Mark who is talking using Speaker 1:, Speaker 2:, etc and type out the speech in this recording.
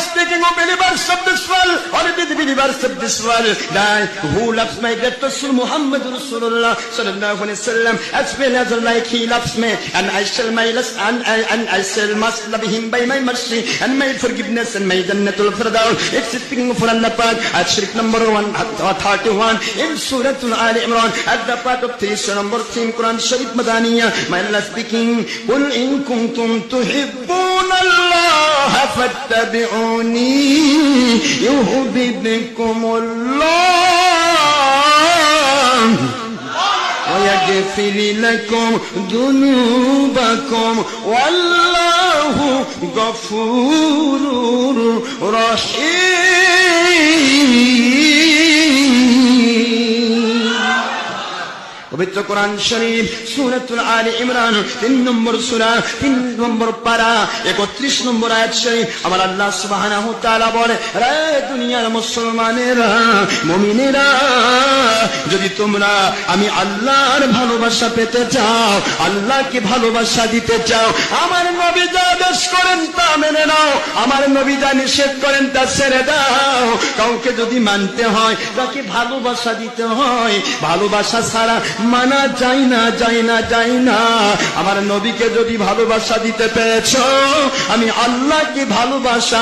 Speaker 1: speaking of believers of this world, only the believers of this world. That who loves my great Rasul Muhammad Rasulullah sallallahu alaihi wasallam as well as like he loves me, and I shall I shall must love him by my mercy and my forgiveness and my Jannatul Firdaus. It's speaking for Allah Pak at Shirk number 131 in Surah Ali Imran at the part of 3 number 3 Quran Sharif Madaniya. My Allah speaking, Qul in kuntum tuhibbuna Allah fattabi'uni yuhibbukumullah ويغفر لكم ذنوبكم والله غفور رحيم. পবিত্র কোরআন শরীফ সূরাতুল আলী ইমরান 3 নম্বর সূরা 3 নম্বর পারা 31 নম্বর আয়াত শরীফ আমার আল্লাহ সুবহানাহু ওয়া তাআলা বলে, রে দুনিয়ার মুসলমানেরা, মুমিনেরা, যদি তোমরা আমি আল্লাহর ভালোবাসা পেতে চাও, আল্লাহকে ভালোবাসা দিতে চাও, আমার নবী যা আদেশ করেন তা মেনে নাও, আমার নবী যা নিষেধ করেন তা ছেড়ে দাও। কাউকে যদি মানতে হয়, তাকে ভালোবাসা দিতে হয়, ভালোবাসা ছাড়া মানা যায় না, যায় না, যায় না। আমার নবীকে যদি ভালোবাসা দিতে পেরেছ, আমি আল্লাহকে ভালোবাসা